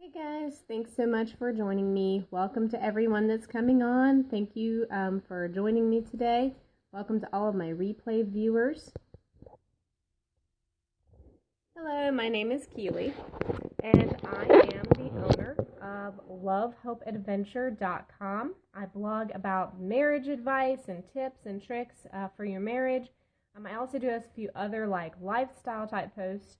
Hey guys, thanks so much for joining me. Welcome to everyone that's coming on. Thank you for joining me today. Welcome to all of my replay viewers. Hello, my name is Keely, and I am the owner of lovehopeadventure.com. I blog about marriage advice and tips and tricks for your marriage. I also do a few other lifestyle type posts.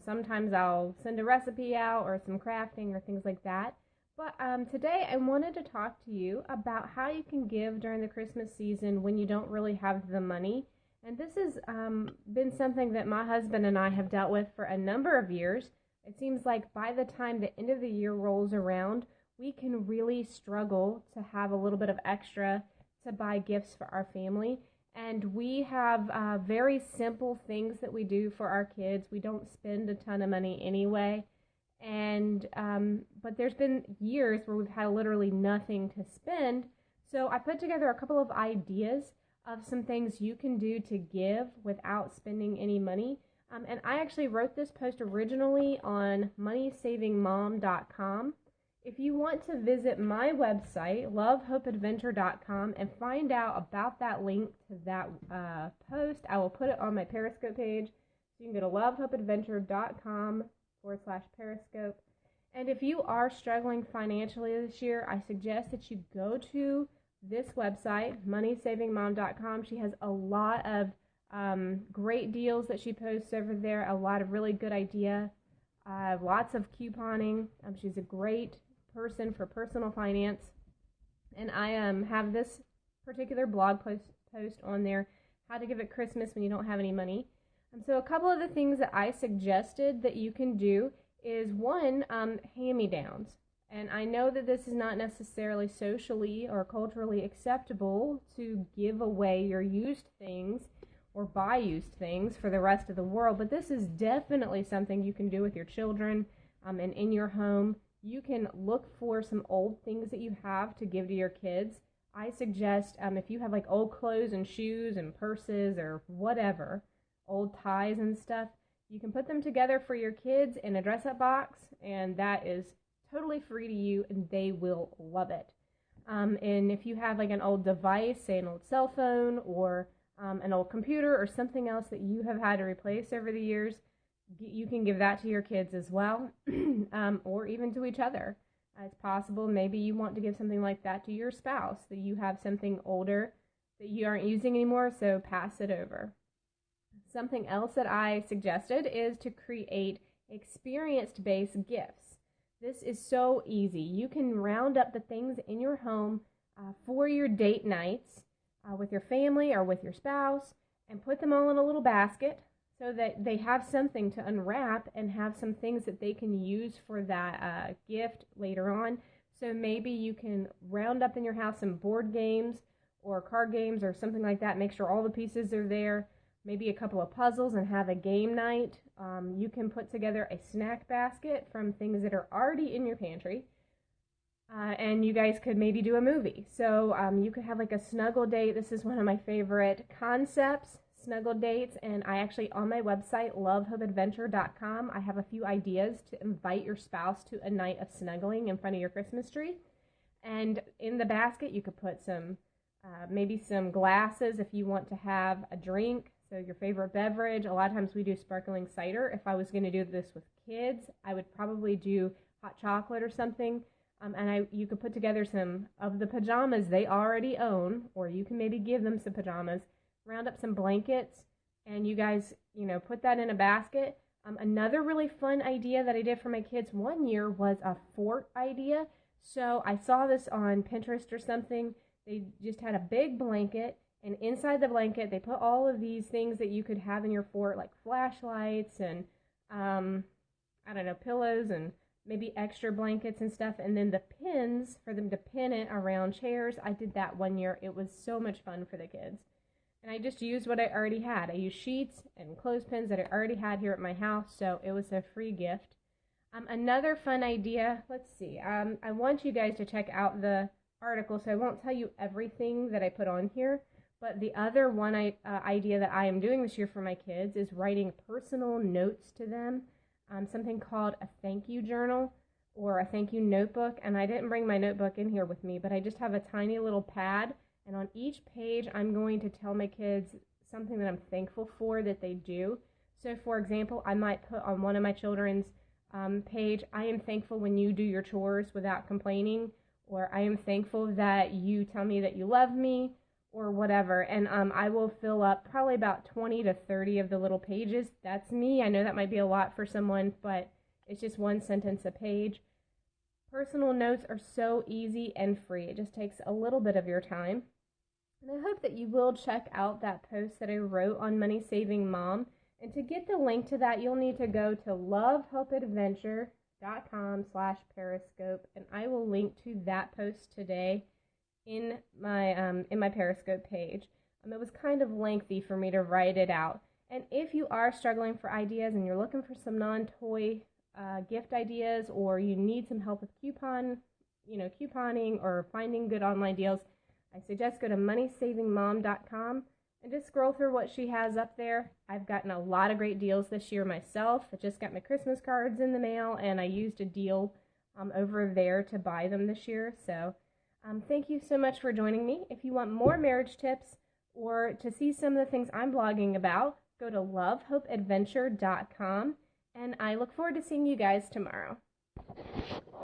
Sometimes I'll send a recipe out or some crafting or things like that. But today I wanted to talk to you about how you can give during the Christmas season when you don't really have the money. And this has been something that my husband and I have dealt with for a number of years. It seems like by the time the end of the year rolls around, we can really struggle to have a little bit of extra to buy gifts for our family. And we have very simple things that we do for our kids. We don't spend a ton of money anyway. And but there's been years where we've had literally nothing to spend. So I put together a couple of ideas of some things you can do to give without spending any money. And I actually wrote this post originally on moneysavingmom.com. If you want to visit my website, lovehopeadventure.com, and find out about that link to that post, I will put it on my Periscope page. So you can go to lovehopeadventure.com/Periscope. And if you are struggling financially this year, I suggest that you go to this website, moneysavingmom.com. She has a lot of great deals that she posts over there, a lot of really good ideas. Lots of couponing. She's a great person for personal finance. And I have this particular blog post on there, how to give at Christmas when you don't have any money. So a couple of the things that I suggested that you can do is one, hand-me-downs. And I know that this is not necessarily socially or culturally acceptable to give away your used things or buy used things for the rest of the world, but this is definitely something you can do with your children and in your home. You can look for some old things that you have to give to your kids. I suggest if you have old clothes and shoes and purses or whatever, old ties and stuff, you can put them together for your kids in a dress-up box, and that is totally free to you, and they will love it. And if you have an old device, say an old cell phone or an old computer or something else that you have had to replace over the years, you can give that to your kids as well, or even to each other. It's possible maybe you want to give something like that to your spouse, that you have something older that you aren't using anymore, so pass it over. Something else that I suggested is to create experience-based gifts. This is so easy. You can round up the things in your home for your date nights with your family or with your spouse and put them all in a little basket so that they have something to unwrap and have some things that they can use for that gift later on. So maybe you can round up in your house some board games or card games or something like that. Make sure all the pieces are there. Maybe a couple of puzzles and have a game night. You can put together a snack basket from things that are already in your pantry. And you guys could maybe do a movie. So you could have a snuggle date. This is one of my favorite concepts, snuggle dates. And I actually, on my website, lovehopeadventure.com, I have a few ideas to invite your spouse to a night of snuggling in front of your Christmas tree. And in the basket, you could put maybe some glasses if you want to have a drink. So your favorite beverage. A lot of times we do sparkling cider. If I was going to do this with kids, I would probably do hot chocolate or something. And you could put together some of the pajamas they already own, or you can maybe give them some pajamas, round up some blankets, and you guys, put that in a basket. Another really fun idea that I did for my kids one year was a fort idea. So I saw this on Pinterest or something. They just had a big blanket, and inside the blanket, they put all of these things that you could have in your fort, like flashlights and, pillows and maybe extra blankets and stuff, and then the pins for them to pin it around chairs. I did that one year. It was so much fun for the kids. And I just used what I already had. I used sheets and clothespins that I already had here at my house, so it was a free gift. Another fun idea, let's see, I want you guys to check out the article, so I won't tell you everything that I put on here, but the other one idea that I am doing this year for my kids is writing personal notes to them. Something called a thank you journal. or a thank you notebook. And I didn't bring my notebook in here with me, but I just have a tiny little pad. And on each page, I'm going to tell my kids something that I'm thankful for that they do. So, for example, I might put on one of my children's page, I am thankful when you do your chores without complaining, or I am thankful that you tell me that you love me, or whatever. And I will fill up probably about 20 to 30 of the little pages. That's me. I know that might be a lot for someone, but it's just one sentence a page. Personal notes are so easy and free. It just takes a little bit of your time. And I hope that you will check out that post that I wrote on Money Saving Mom. And to get the link to that, you'll need to go to lovehopeadventure.com/Periscope, and I will link to that post today in my Periscope page. It was kind of lengthy for me to write it out. And if you are struggling for ideas and you're looking for some non-toy gift ideas, or you need some help with couponing or finding good online deals, I suggest go to moneysavingmom.com and just scroll through what she has up there. I've gotten a lot of great deals this year myself. I just got my Christmas cards in the mail, and I used a deal over there to buy them this year. So thank you so much for joining me. If you want more marriage tips or to see some of the things I'm blogging about, go to lovehopeadventure.com, and I look forward to seeing you guys tomorrow.